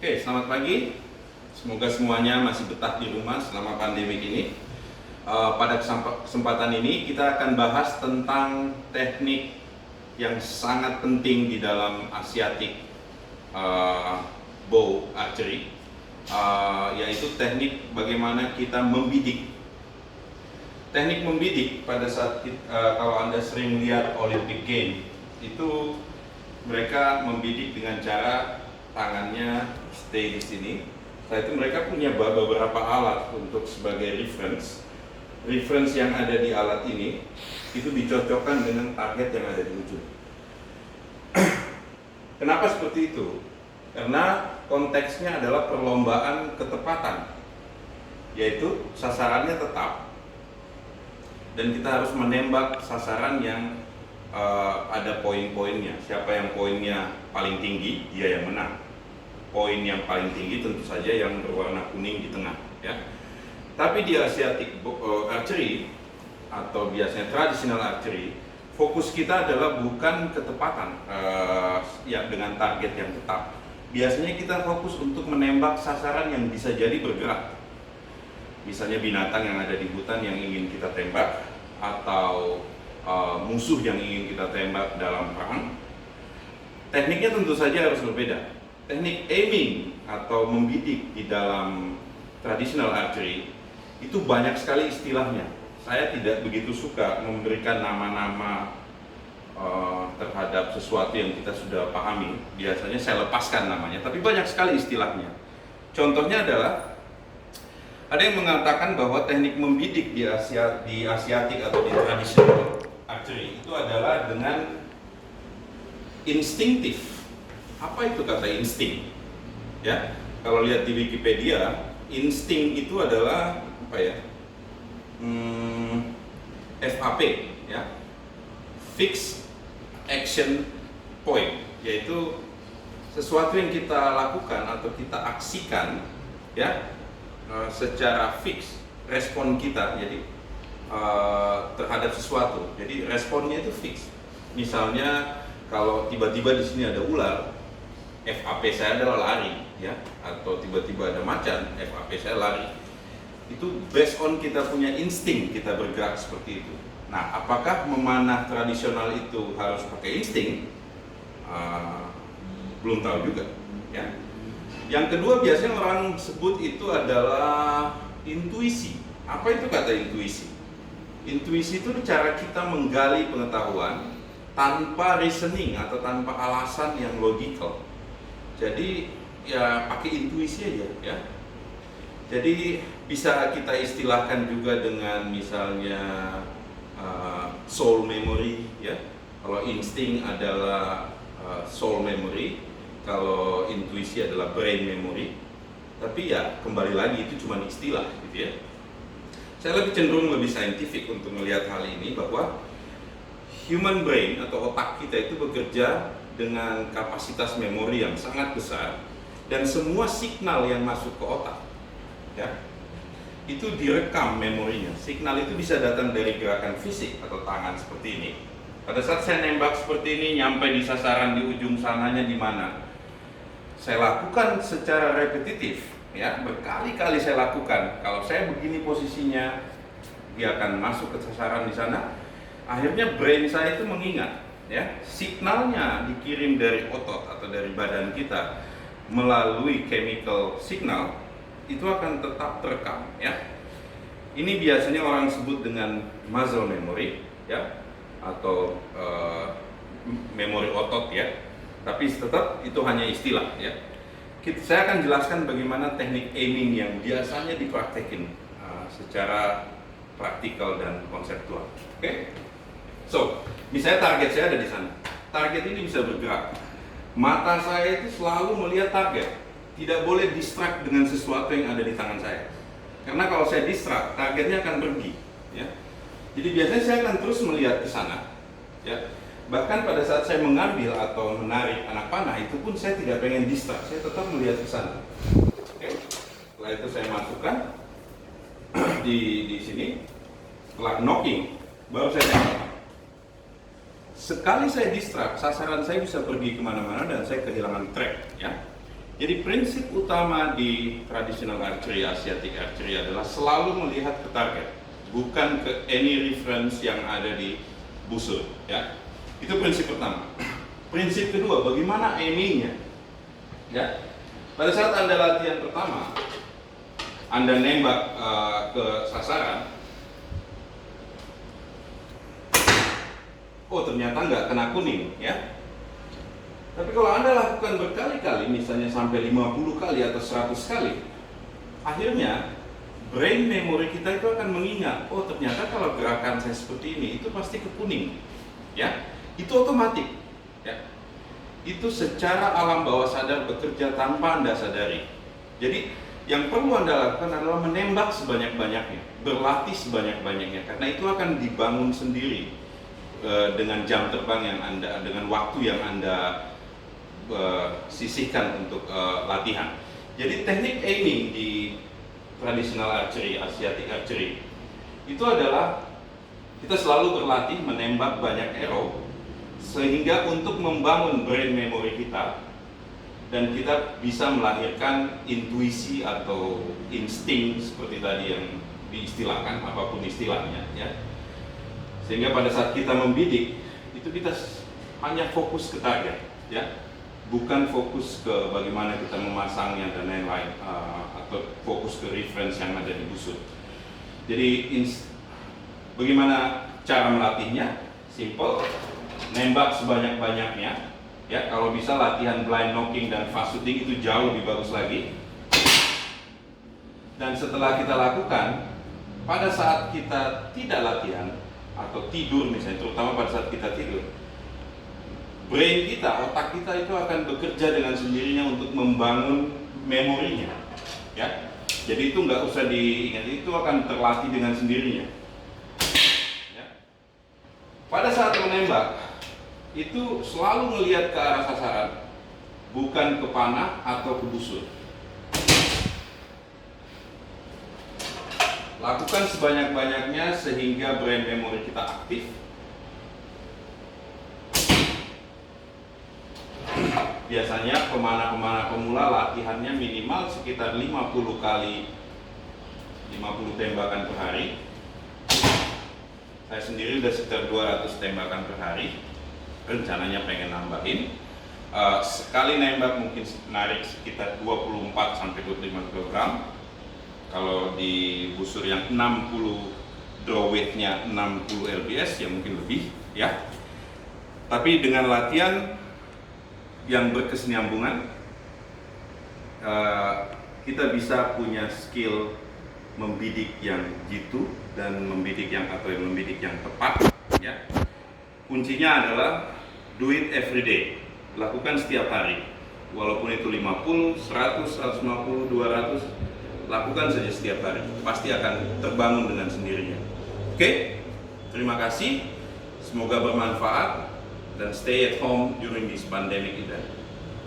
Oke, selamat pagi. Semoga semuanya masih betah di rumah selama pandemi ini. Pada kesempatan ini kita akan bahas tentang teknik yang sangat penting di dalam Asiatic bow archery, yaitu teknik bagaimana kita membidik. Teknik membidik pada saat kalau Anda sering lihat Olympic Game, itu mereka membidik dengan cara tangannya stay di sini. Setelah itu mereka punya beberapa alat untuk sebagai reference. Reference yang ada di alat ini itu dicocokkan dengan target yang ada di ujung. Kenapa seperti itu? Karena konteksnya adalah perlombaan ketepatan, yaitu sasarannya tetap dan kita harus menembak sasaran yang ada poin-poinnya. Siapa yang poinnya paling tinggi, dia yang menang. Poin yang paling tinggi tentu saja yang berwarna kuning di tengah, ya. Tapi di Asiatic archery atau biasanya traditional archery, fokus kita adalah bukan ketepatan ya dengan target yang tetap. Biasanya kita fokus untuk menembak sasaran yang bisa jadi bergerak. Misalnya binatang yang ada di hutan yang ingin kita tembak, atau musuh yang ingin kita tembak dalam perang. Tekniknya tentu saja harus berbeda. Teknik aiming atau membidik di dalam traditional archery itu banyak sekali istilahnya. Saya tidak begitu suka memberikan nama-nama terhadap sesuatu yang kita sudah pahami. Biasanya saya lepaskan namanya, tapi banyak sekali istilahnya. Contohnya adalah ada yang mengatakan bahwa teknik membidik di Asiatic atau di traditional archery itu adalah dengan instinktif. Apa itu kata insting? Ya, kalau lihat di Wikipedia, insting itu adalah apa ya? FAP, ya, Fixed Action Point, yaitu sesuatu yang kita lakukan atau kita aksikan, ya, secara fix, respon kita jadi terhadap sesuatu. Jadi responnya itu fix. Misalnya kalau tiba-tiba di sini ada ular, FAP saya adalah lari, ya, atau tiba-tiba ada macan, FAP saya lari. Itu based on kita punya insting kita bergerak seperti itu. Nah, apakah memanah tradisional itu harus pakai insting? Belum tahu juga, ya. Yang kedua biasanya orang sebut itu adalah intuisi. Apa itu kata intuisi? Intuisi itu cara kita menggali pengetahuan tanpa reasoning atau tanpa alasan yang logical. Jadi ya pakai intuisi aja, ya. Jadi bisa kita istilahkan juga dengan misalnya soul memory, ya. Kalau insting adalah soul memory, kalau intuisi adalah brain memory. Tapi ya kembali lagi itu cuma istilah, gitu ya. Saya lebih cenderung lebih saintifik untuk melihat hal ini, bahwa human brain atau otak kita itu bekerja dengan kapasitas memori yang sangat besar, dan semua signal yang masuk ke otak, ya, itu direkam memorinya. Signal itu bisa datang dari gerakan fisik atau tangan seperti ini. Pada saat saya nembak seperti ini, nyampe di sasaran di ujung sananya di mana, saya lakukan secara repetitif, ya, berkali-kali saya lakukan. Kalau saya begini posisinya, dia akan masuk ke sasaran di sana. Akhirnya brain saya itu mengingat, ya, signalnya dikirim dari otot atau dari badan kita melalui chemical signal, itu akan tetap terekam, ya. Ini biasanya orang sebut dengan muscle memory, ya, atau memori otot, ya. Tapi tetap itu hanya istilah, ya. Saya akan jelaskan bagaimana teknik aiming yang biasanya dipraktekin secara praktikal dan konseptual. Oke? So, misalnya target saya ada di sana. Target ini bisa bergerak. Mata saya itu selalu melihat target. Tidak boleh distract dengan sesuatu yang ada di tangan saya. Karena kalau saya distract, targetnya akan pergi, ya. Jadi biasanya saya akan terus melihat ke sana, ya. Bahkan pada saat saya mengambil atau menarik anak panah, itu pun saya tidak pengen distract, saya tetap melihat ke sana. Oke. Setelah itu saya masukkan di sini. Setelah knocking, baru saya tembak. Sekali saya distract, sasaran saya bisa pergi kemana-mana dan saya kehilangan track, ya. Jadi prinsip utama di traditional archery, Asiatic archery adalah selalu melihat ke target, bukan ke any reference yang ada di busur, ya. Itu prinsip pertama. Prinsip kedua, bagaimana aimingnya, ya. Pada saat Anda latihan pertama, Anda nembak ke sasaran, oh ternyata nggak kena kuning, ya. Tapi kalau Anda lakukan berkali-kali, misalnya sampai 50 kali atau 100 kali, akhirnya brain memory kita itu akan mengingat, oh ternyata kalau gerakan saya seperti ini, itu pasti ke kuning, ya. Itu otomatis, ya. Itu secara alam bawah sadar bekerja tanpa Anda sadari. Jadi yang perlu Anda lakukan adalah menembak sebanyak-banyaknya, berlatih sebanyak-banyaknya, karena itu akan dibangun sendiri dengan jam terbang yang Anda, dengan waktu yang Anda sisihkan untuk latihan. Jadi teknik aiming di traditional archery, Asiatic archery, itu adalah kita selalu berlatih menembak banyak arrow, sehingga untuk membangun brain memory kita, dan kita bisa melahirkan intuisi atau insting seperti tadi yang diistilahkan, apapun istilahnya, ya. Sehingga pada saat kita membidik, itu kita hanya fokus ke target, ya, bukan fokus ke bagaimana kita memasangnya dan lain-lain, atau fokus ke reference yang ada di busur. Jadi bagaimana cara melatihnya? Simple, nembak sebanyak-banyaknya, ya. Kalau bisa latihan blind knocking dan fast shooting itu jauh lebih bagus lagi. Dan setelah kita lakukan, pada saat kita tidak latihan atau tidur misalnya, terutama pada saat kita tidur, brain kita, otak kita itu akan bekerja dengan sendirinya untuk membangun memorinya, ya. Jadi itu nggak usah diingat, itu akan terlatih dengan sendirinya, ya. Pada saat menembak, itu selalu melihat ke arah sasaran, bukan ke panah atau ke busur. Lakukan sebanyak-banyaknya sehingga brain memory kita aktif. Biasanya pemana-pemana pemula latihannya minimal sekitar 50 kali 50 tembakan per hari. Saya sendiri udah sekitar 200 tembakan per hari. Rencananya pengen nambahin. Sekali nembak mungkin narik sekitar 24 sampai 25 kg. Kalau di busur yang 60, draw weight-nya 60 lbs ya mungkin lebih, ya. Tapi dengan latihan yang berkesinambungan, kita bisa punya skill membidik yang jitu dan membidik yang tepat, ya. Kuncinya adalah do it every day, lakukan setiap hari, walaupun itu 50, 100, 150, 200, lakukan saja setiap hari, pasti akan terbangun dengan sendirinya. Oke, terima kasih, semoga bermanfaat, dan stay at home during this pandemic event.